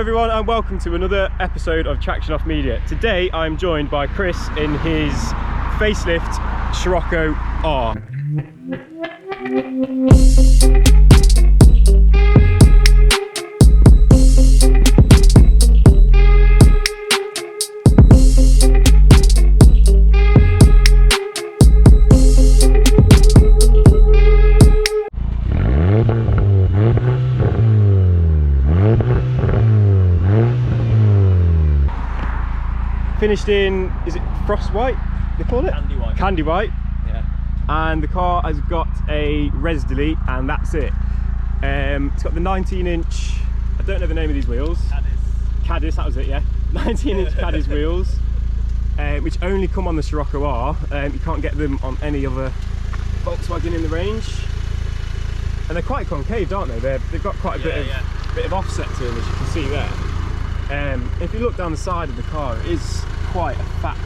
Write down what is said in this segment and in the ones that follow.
everyone and welcome to another episode of Traction Off Media. Today I'm joined by Chris in his facelift Scirocco R. Finished in, is it frost white they call it? Candy white. Candy white. Yeah. And the car has got a res delete and that's it. It's got the 19-inch, I don't know the name of these wheels. Cadiz, that was it, yeah. 19-inch Cadiz wheels, which only come on the Scirocco R. You can't get them on any other Volkswagen in the range. And they're quite concave, aren't they? They've got quite a bit of offset to them, as you can see there. If you look down the side of the car, it is quite a fat.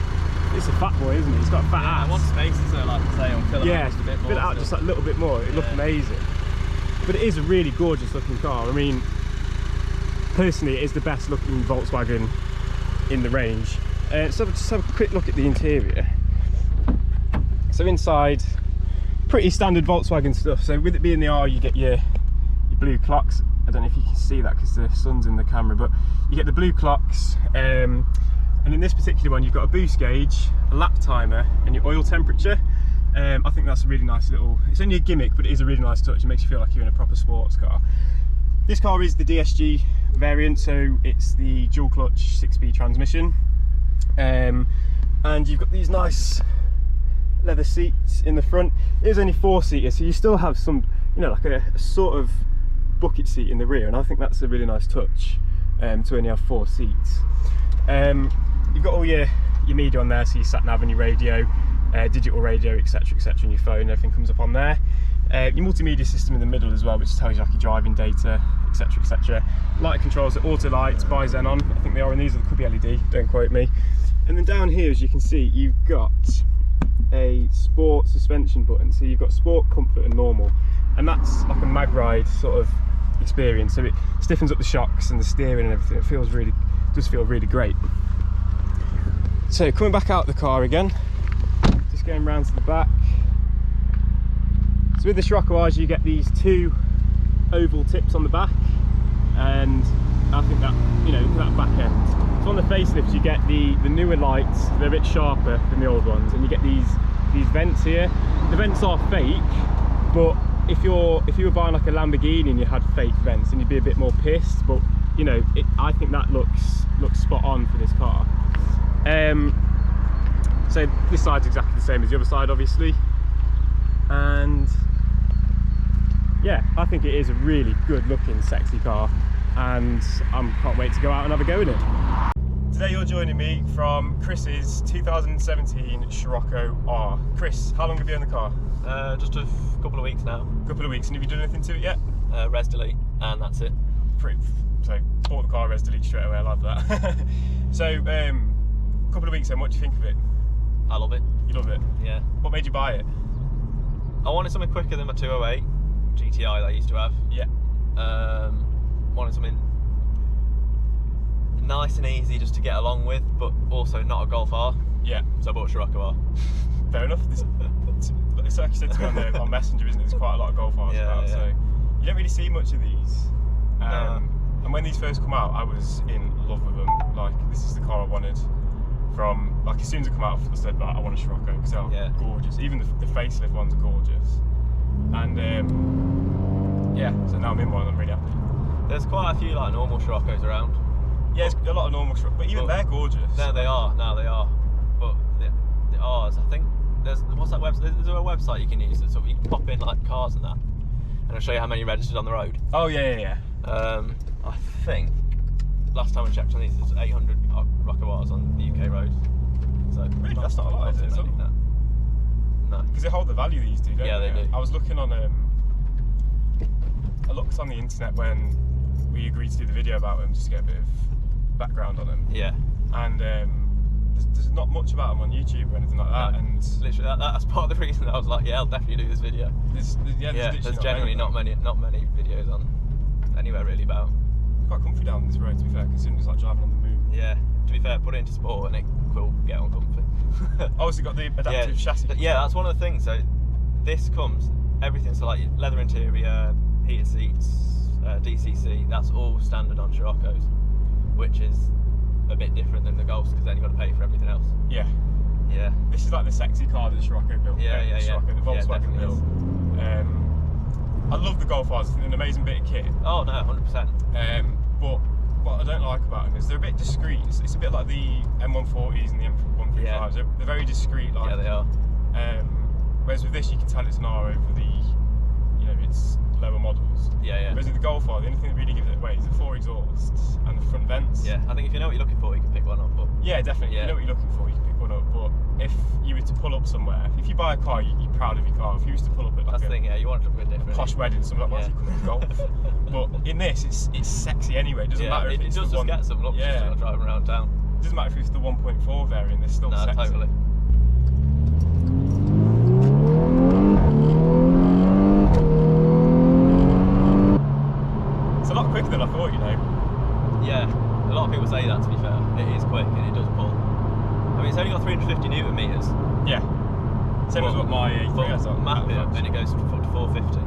It's a fat boy, isn't it? It's got a fat ass. I want spaces, so like I say, on fill it out just a bit more. Fill it out just like a little bit more. It looked amazing. But it is a really gorgeous looking car. I mean, personally, it is the best looking Volkswagen in the range. So just have a quick look at the interior. So inside, pretty standard Volkswagen stuff. So with it being the R, you get your blue clocks. I don't know if you can see that because the sun's in the camera, but you get the blue clocks. And in this particular one, you've got a boost gauge, a lap timer, and your oil temperature. I think that's a really nice little, it's only a gimmick, but it is a really nice touch. It makes you feel like you're in a proper sports car. This car is the DSG variant, so it's the dual clutch 6-speed transmission. And you've got these nice leather seats in the front. It is only 4-seater, so you still have some, you know, like a sort of bucket seat in the rear, and I think that's a really nice touch to only have 4 seats. You've got all your media on there, so your sat nav and your radio, digital radio, etc, etc, and your phone, everything comes up on there. Your multimedia system in the middle as well, which tells you like your driving data, etc, etc. Light controls are auto lights by Xenon, I think they are, and these could be LED, don't quote me. And then down here, as you can see, you've got a sport suspension button, so you've got sport, comfort and normal, and that's like a mag ride sort of experience, so it stiffens up the shocks and the steering and everything. It does feel really great. So coming back out the car again, just going round to the back. So with the Scirocco R's you get these 2 oval tips on the back, and I think that, you know, that back end. So on the facelift you get the newer lights, they're a bit sharper than the old ones, and you get these vents here. The vents are fake, but if you were buying like a Lamborghini and you had fake vents, then you'd be a bit more pissed. But you know, I think that looks spot on for this car. So this side's exactly the same as the other side, obviously, and yeah, I think it is a really good looking, sexy car, and I can't wait to go out and have a go in it. Today you're joining me from Chris's 2017 Scirocco R. Chris, how long have you owned the car? Just a couple of weeks now. Couple of weeks, and have you done anything to it yet? Res delete, and that's it. So bought the car, res delete straight away. I love that. So couple of weeks then, what do you think of it? I love it. You love it? Yeah. What made you buy it? I wanted something quicker than my 208 GTI that I used to have. Yeah. Wanted something nice and easy just to get along with, but also not a Golf R. Yeah. So I bought a Scirocco R. Fair enough. It's like you said to me on Messenger, isn't it? There's quite a lot of Golf Rs about, so you don't really see much of these. No. And when these first come out, I was in love with them. Like, this is the car I wanted from, like, as soon as it came out, I said, I want a Scirocco, because they're gorgeous. Even the facelift ones are gorgeous. And yeah, so now I'm in one and I'm really happy. There's quite a few like normal Sciroccos around. Yeah, there's a lot of normal Scirocco, but even they're gorgeous. No, they are. No, they are. But the R's, I think, there's a website you can use that sort of, you can pop in like cars and that, and it'll show you how many registered on the road. Oh yeah. I think last time I checked on these, there's 800 Scirocco Rs on the UK roads. So really, that's not a lot, is it? No. Because they hold the value, these do, don't they? Yeah, they do. I was looking on I looked on the internet when we agreed to do the video about them, just to get a bit of background on them. Yeah. And there's not much about them on YouTube or anything like that. No, and literally, that's part of the reason that I was like, yeah, I'll definitely do this video. There's generally not many videos on anywhere really about quite comfy down this road, to be fair, considering it's like driving on the moon. Yeah. To be fair, put it into sport and it will get uncomfy. Obviously got the adaptive chassis. Yeah, that's one of the things. So this comes, everything, so like leather interior, heated seats, DCC, that's all standard on Scirocco's, which is a bit different than the Golfs because then you've got to pay for everything else. Yeah. Yeah. This is like the sexy car that the Scirocco built. Yeah. Scirocco, the Volkswagen Yeah, built. I love the Golf Rs. I think they're an amazing bit of kit. Oh no, 100%. But what I don't like about them is they're a bit discreet. It's a bit like the M140s and the M135s. Yeah. They're very discreet. Like, Yeah, they are. Whereas with this, you can tell it's an R over the, its lower models. Yeah. Whereas with the Golf R, the only thing that really gives it away is the 4 exhausts and the front vents. Yeah, I think if you know what you're looking for, you can pick one up. But Yeah, definitely. Yeah. If you know what you're looking for, you can pick one up. But if you were to pull up somewhere, if you buy a car, you're proud of your car. If you was to pull up at like that's the thing, yeah, you want it to be different. posh wedding, something like that, you come in Golf. But in this, it's sexy anyway. It doesn't matter if it it's does the just one. get some looks just when I'm driving around town. It doesn't matter if it's the 1.4 variant. It's still No, sexy. totally. It's a lot quicker than I thought. Yeah, a lot of people say that, to be fair. It is quick and it does pull. I mean, it's only got 350 newton meters. Yeah. Same as what my A3 has on. Map it and it goes up to 450.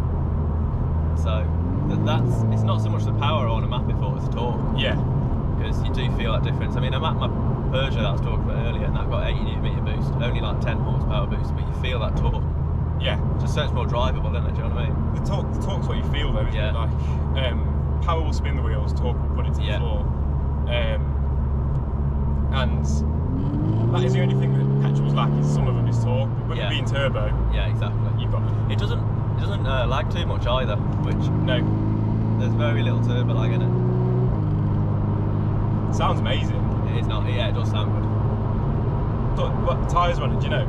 So it's not so much the power I want to map it for, it's the torque. Yeah. Because you do feel that difference. I mean, I mapped my Peugeot that I was talking about earlier, and that got 80 newton meter boost, only like 10 horsepower boost, but you feel that torque. Yeah. Just so much more drivable, isn't it? Do you know what I mean? The torque's what you feel though, isn't Yeah. it? Like, power will spin the wheels, torque will put it to the Yeah. floor. And that is the only thing that petrols lack, is some of them is torque. But with it Yeah. being turbo, Yeah, exactly. you've got It doesn't lag too much either, which no. there's very little turbo lag in it. Sounds amazing. It is not. Yeah, it does sound good. What tyres on it? Do you know?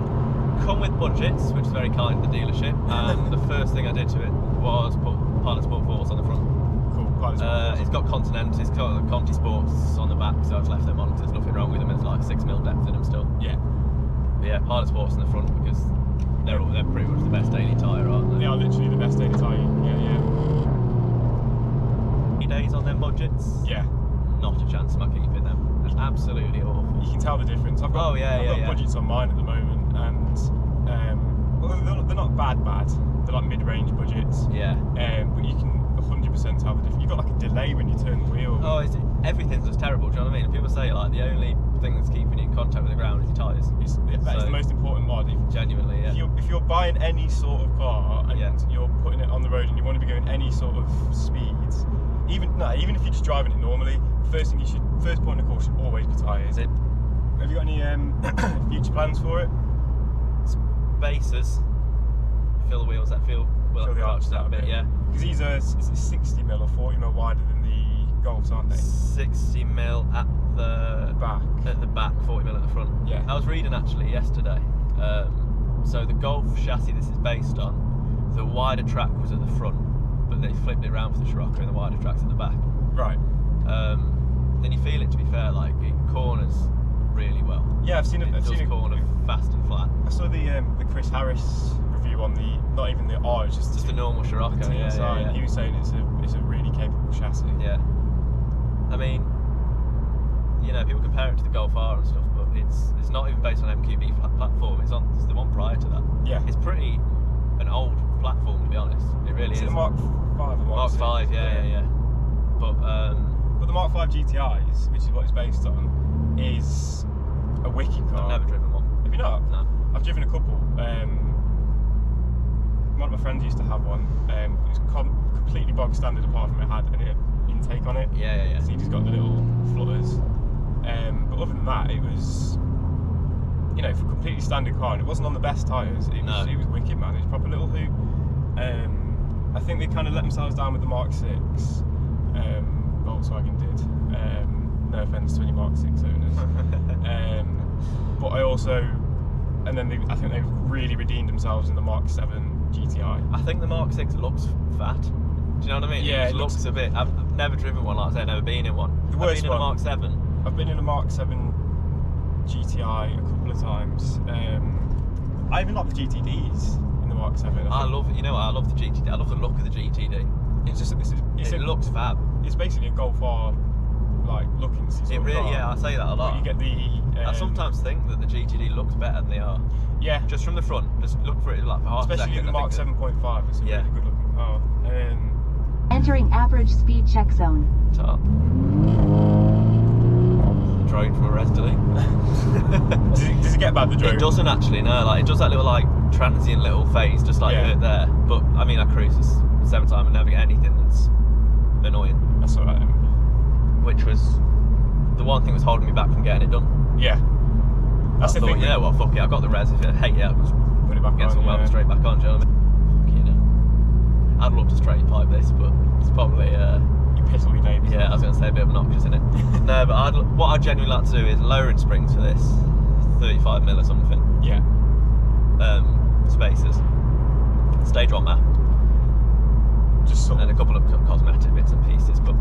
Come with budgets, which is very kind of the dealership. And the first thing I did to it was put Pilot Sport 4s on the front. Cool. Quite It's got Continentals, it's got Conti Sports on the back, so I've left them on because there's nothing wrong with them. There's like 6mm depth in them still. Yeah. But yeah, Pilot Sports in the front because they're pretty much the best daily tyre, aren't they? They are literally the best daily tyre. Yeah. 3 days on them budgets. Yeah. Not a chance of keeping them. They're absolutely awful. You can tell the difference. I've got budgets on mine at the moment, and well, they're not bad. They're like mid-range budgets. Yeah. But you can 100% tell the difference. You've got like a delay when you turn the wheel. Oh, everything's just terrible. Do you know what I mean? And people say like the only thing that's keeping you in contact with the ground is your tyres. That is the most important mod. Genuinely, yeah. If you're buying any sort of car and you're putting it on the road and you want to be going any sort of speeds, even if you're just driving it normally, first point of call should always be tyres. Have you got any future plans for it? Spacers. Fill the wheels that fill the arches out a bit, yeah. Because these are 60mm or 40mm wider than the Golfs, aren't they? 60mm at the back. At the back, 40mm at the front. Yeah. I was reading actually yesterday. So the Golf chassis this is based on, the wider track was at the front, but they flipped it around for the Scirocco and the wider track's at the back. Right. Then you feel it, to be fair, like it corners really well. Yeah, I've seen it. It does corner fast and flat. I saw the Chris Harris review on the, not even the R, it's just a normal Scirocco. Yeah. He was saying it's a really capable chassis. Yeah. I mean, people compare it to the Golf R and stuff, but it's not even based on MQB platform. It's the one prior to that. Yeah. It's pretty an old platform, to be honest. It really is. Is it the Mark 5 or Mark 6? Mark 5, yeah. But the Mark 5 GTIs, which is what it's based on, is a wicked car. I've never driven one. Have you not? No. I've driven a couple. One of my friends used to have one. It was completely bog standard apart from it had an intake on it. Yeah. So you just got the little flutters. But other than that, it was, for a completely standard car, and it wasn't on the best tyres. It was wicked, man. It was a proper little hoot. I think they kind of let themselves down with the Mark 6. Volkswagen did. No offence to any Mark 6 owners. But I think they've really redeemed themselves in the Mark 7 GTI. I think the Mark 6 looks fat. Do you know what I mean? Yeah, it looks a bit. I've never driven one, like I say, I've never been in one. The worst I've been in a Mark 7. I've been in a Mark 7 GTI a couple of times. I even like the GTDs in the Mark 7. I love the GTD. I love the look of the GTD. It looks fab. it's basically a Golf R like looking sort It of really, car. yeah, I say that a lot. But you get the. I sometimes think that the GTD looks better than the R. Yeah. Just from the front, just look for it like for half a Especially second. the Mark 7.5. It's a Yeah. really good looking car. Entering average speed check zone. Top. Drone from a res delete. Does it get bad, the drone? It doesn't actually, no. Like it does that little like transient little phase, just like Yeah. there. But I mean, I cruise this 7 times and never get anything that's annoying. That's alright. Which was the one thing that was holding me back from getting it done. Yeah. That's I the thought, thing. yeah, well, fuck it. I got the res. If I hate it, I'll just Put it back get on. some welding straight back on. Do you know what I mean? Fuck, you know. I'd love to straight pipe this, but it's probably. You piss all your neighbours. Yeah, I was going to say a bit obnoxious, isn't it? No, but what I'd genuinely like to do is lowering springs for this, 35mm or something. Yeah. Spacers, stage 1 map, Just sort and a of. couple of cosmetic bits and pieces. But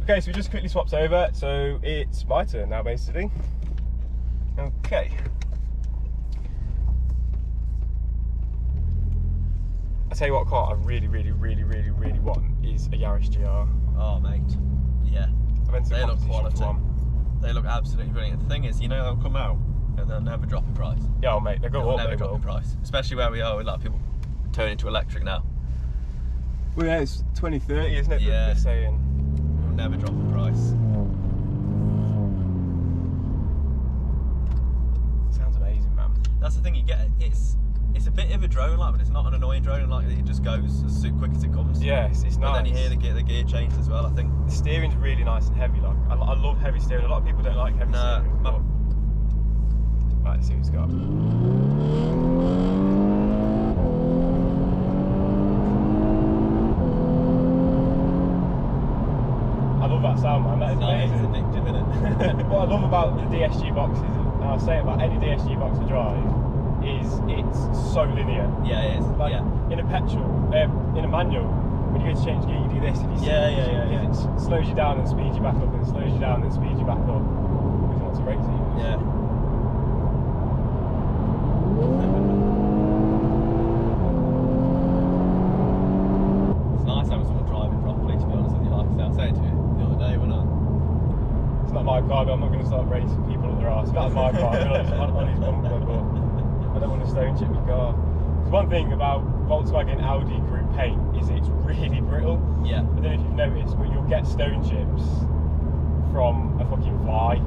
Okay, so we just quickly swapped over, so it's my turn now, basically. Okay. I tell you what car I really want is a Yaris GR. oh mate, yeah, I've entered they a look competition quality. for one. They look absolutely brilliant. The thing is, you know, they'll come out and they'll never drop in price. Yeah, oh, mate, they go They'll up, never they drop will. in price, especially where we are with like people turning to electric now. Well, yeah, it's 2030, isn't it? Yeah. They're saying. They'll never drop in price. Sounds amazing, man. That's the thing, you get it's a bit of a drone like, but it's not an annoying drone, like it just goes as quick as it comes. Yeah, it's nice. But then you hear the gear change as well, I think. The steering's really nice and heavy. Like I love heavy steering. A lot of people don't like heavy steering. No, But... Right, let's see what it's got. I love that sound, man. That is it's amazing. addictive, isn't it? What I love about the DSG boxes, and I'll say about any DSG box I drive, is it's so linear. Yeah, it is. Like yeah. in a petrol, in a manual, when you go to change gear, you do this, and you Yeah. it slows you down and speeds you back up, and it slows you down and speeds you back up. If you want to race it. Yeah. It's nice having someone driving properly, to be honest with you. Like I was saying to you the other day when It's not my car, but I'm not going to start racing people up their arse. If that's my car, on his bumper, but I don't want to stone chip my car. Because one thing about Volkswagen Audi group paint is it's really brittle. Yeah. I don't know if you've noticed, but you'll get stone chips from a fucking fly.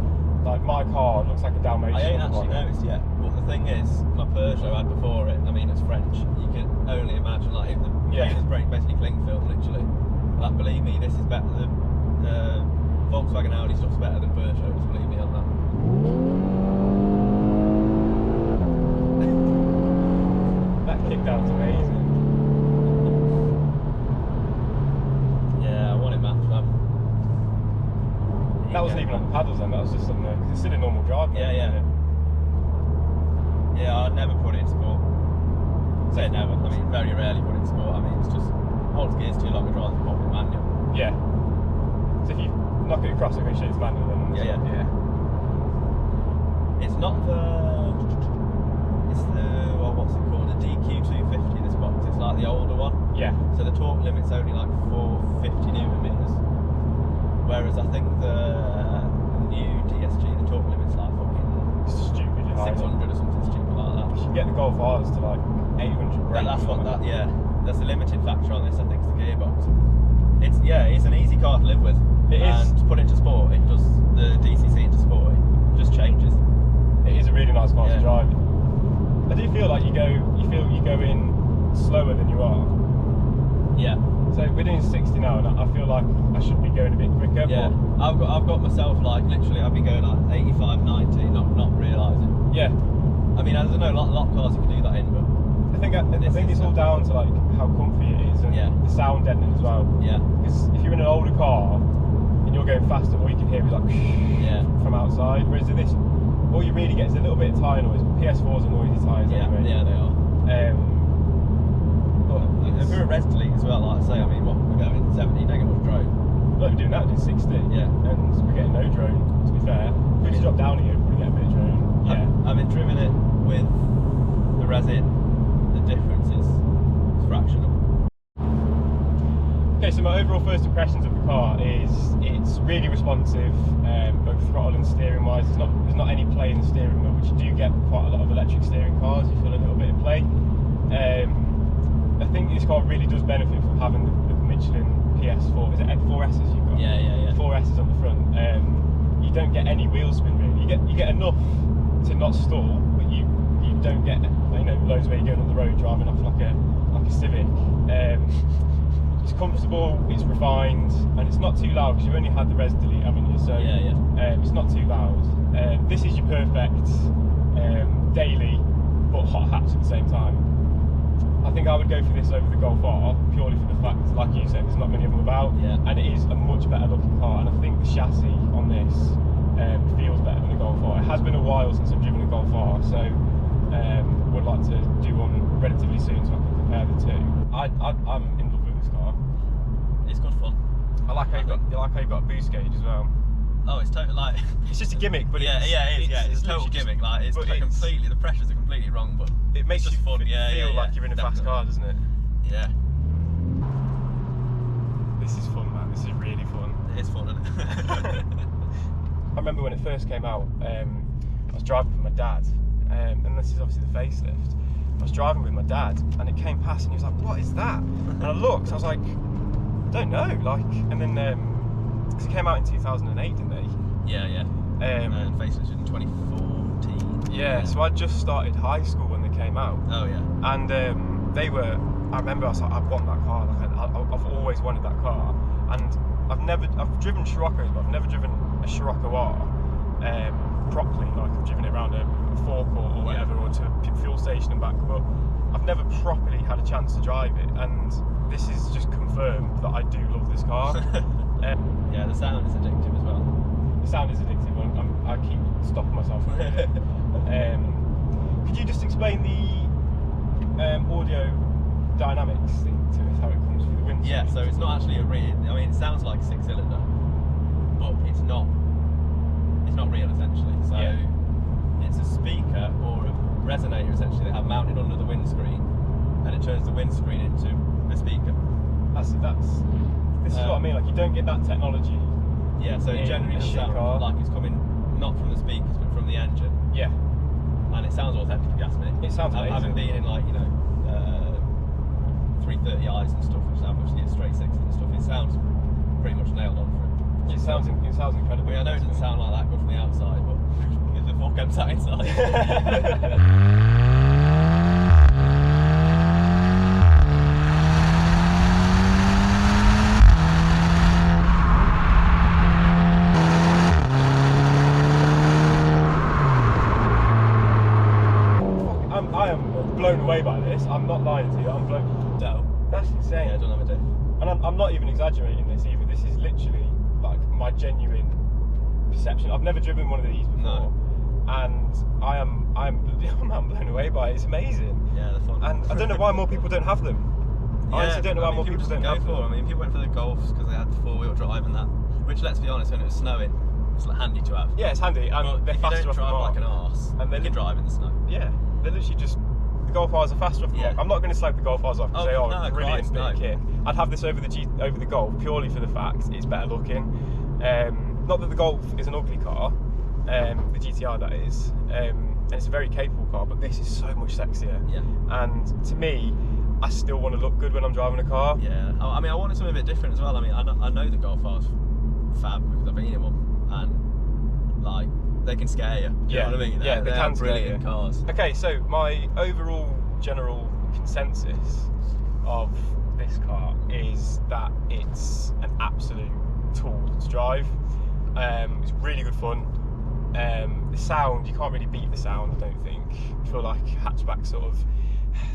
Like my car looks like a Dalmatian. I ain't actually on it. noticed yet, but the thing is, my Peugeot I had before it, I mean it's French, you can only imagine like if the paint is basically cling film literally. Like believe me, this is better than Volkswagen Audi stuff's better than Peugeot, just believe me on that. That kickdown's amazing. Yeah, I want it matched up. That wasn't even on the paddles then, that was just on the, because it's still a normal drive. Yeah, yeah. Isn't it? Yeah, I'd never put it in sport. Say never, I mean very rarely put it in sport. I mean it's just holds gears too long, I'd rather put it in manual. Yeah. So if you knock it across, it goes straight to manual then. Yeah. It's not it's the, well, what's it called? The DQ250, this box. It's like the older one. Yeah. So the torque limit's only like 450 Newton meters. Whereas I think the new DSG, the torque limit's like fucking Stupid. 600 or something stupid like that. You can get the Golf R's to like 800 brake. That's what that, yeah. That's the limiting factor on this, I think, is the gearbox. It's an easy car to live with. It is. And to put it into sport, it does the DCC into sport, it just changes. It is a really nice car to Yeah. drive. I do feel like you go in slower than you are. Yeah. So we're doing 60 now, and I feel like I should be going a bit quicker. Yeah. But I've got myself like literally I've been going like 85, 90, not realising. yeah, I mean I don't know, a lot of cars you can do that in, but I think it's all down to like how comfy it is and Yeah. the sound deadening as well. yeah. Because if you're in an older car and you're going faster, all you can hear is like Yeah. from outside. Whereas in this, all you really get is a little bit of tyre noise. PS4's are noisy tyres Yeah, anyway. yeah, they are. But If we're a res delete as well, like I say, I mean, what we're going 70, negative drone. look, we're doing that, doing 60. Yeah. And we're getting no drone, to be fair. If we just drop down here, we'll get a bit of drone. Yeah. Having driven it with the resin, the difference is fractional. Okay, so my overall first impressions of the car is it's really responsive, both throttle and steering wise. There's not any play in the steering wheel, which you do get with quite a lot of electric steering cars. You feel a little bit of play. I think this car really does benefit from having the Michelin PS4. Is it 4Ss you've got? Yeah. 4Ss on the front. You don't get any wheel spin really. You get enough to not stall, but you don't get loads where you're going on the road driving off like a Civic. It's comfortable, it's refined, and it's not too loud because you've only had the res delete, haven't you? So it's not too loud. This is your perfect daily but hot hatch at the same time. I think I would go for this over the Golf R purely for the fact, like you said, there's not many of them about, and it is a much better looking car. And I think the chassis on this feels better than the Golf R. It has been a while since I've driven a Golf R, so would like to do one relatively soon so I can compare the two. I'm in love with this car. It's good fun. I like how you've got a boost gauge as well. Oh, it's totally like it's just a gimmick, but it is. It's a total gimmick. Like it's completely, the pressures are completely wrong, but it makes you fun. feel like you're in a fast car, doesn't it? Yeah. This is fun, man. This is really fun. It is fun, isn't it? I remember when it first came out. I was driving with my dad, and this is obviously the facelift. I was driving with my dad, and it came past, and he was like, "What is that?" And I looked, I was like, "I don't know." Like, and then because it came out in 2008, didn't they? Yeah. And facelift in 2014. Yeah. So I just started high school when they came out. Oh yeah. And they were. I remember I was like, "I want that car." Like, I've always wanted that car, and I've driven Scirocco's, but I've never driven a Scirocco R properly. Like, I've driven it around a forecourt or whatever, or to a fuel station and back, but I've never properly had a chance to drive it, and this is just confirmed that I do love this car. Yeah, the sound is addictive as well. The sound is addictive. I keep stopping myself from doing it. Could you just explain the audio dynamics thing to us, how it comes through the windscreen? Yeah, so it's not actually it sounds like a 6-cylinder, but it's not real essentially. So it's a speaker or a resonator essentially that have mounted under the windscreen, and it turns the windscreen into a speaker. This is what I mean, like you don't get that technology. Yeah, so it generally does sound like it's coming not from the speakers but from the engine. Yeah. And it sounds authentic, if you ask me. It sounds amazing. Having been in 330i's and stuff, which is straight sixes and stuff, it sounds pretty much nailed on for it. It sounds incredible. I know it doesn't sound like that good from the outside, but who the fuck I'm sat inside? I am blown away by this. I'm not lying to you. I'm blown. No. That's insane. Yeah, I don't have a day. And I'm not even exaggerating this either. This is literally like my genuine perception. I've never driven one of these before, and I'm blown away by it. It's amazing. Yeah, they're fun. And I don't know why more people don't have them. I honestly don't know why more people don't have them. I mean, people went for the Golfs because they had the 4-wheel drive and that. Which, let's be honest, when it was snowing, it's like handy to have. Yeah, it's handy, and they're faster off the mark. Like an arse, and they can drive in the snow. Yeah, they're literally just. The Golf R's are faster off the mark. I'm not going to slag the Golf R's off because they are brilliant bit of kit. I'd have this over the Golf purely for the fact it's better looking. Not that the Golf is an ugly car, the GTR that is, and it's a very capable car, but this is so much sexier. Yeah. And to me, I still want to look good when I'm driving a car. Yeah. I mean, I wanted something a bit different as well. I mean, I know the Golf R's fab because I've been in one, and like. They can scare you. You know what I mean? They can scare brilliant you. Cars. Okay, so my overall general consensus of this car is that it's an absolute tool to drive. It's really good fun. The sound, you can't really beat the sound, I don't think. I feel like hatchback sort of.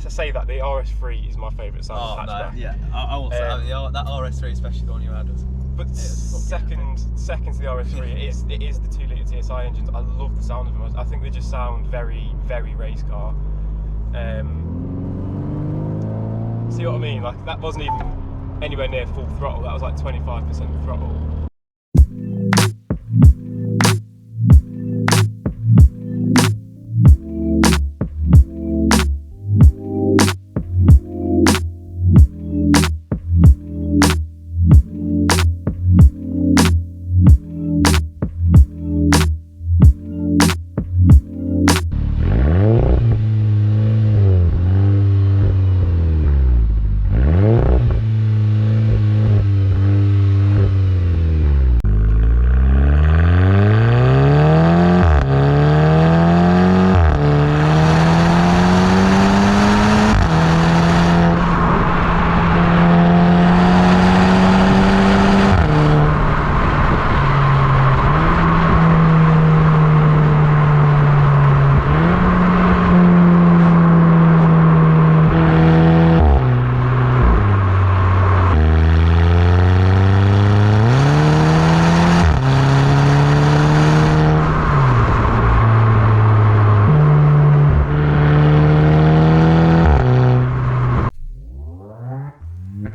To say that the RS3 is my favourite sound hatchback. No, yeah, I will say that RS3, especially the one you had, was. But second to the RS3, it is the 2-litre TSI engines. I love the sound of them. I think they just sound very, very race car. See what I mean? Like that wasn't even anywhere near full throttle. That was like 25% throttle.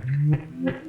it.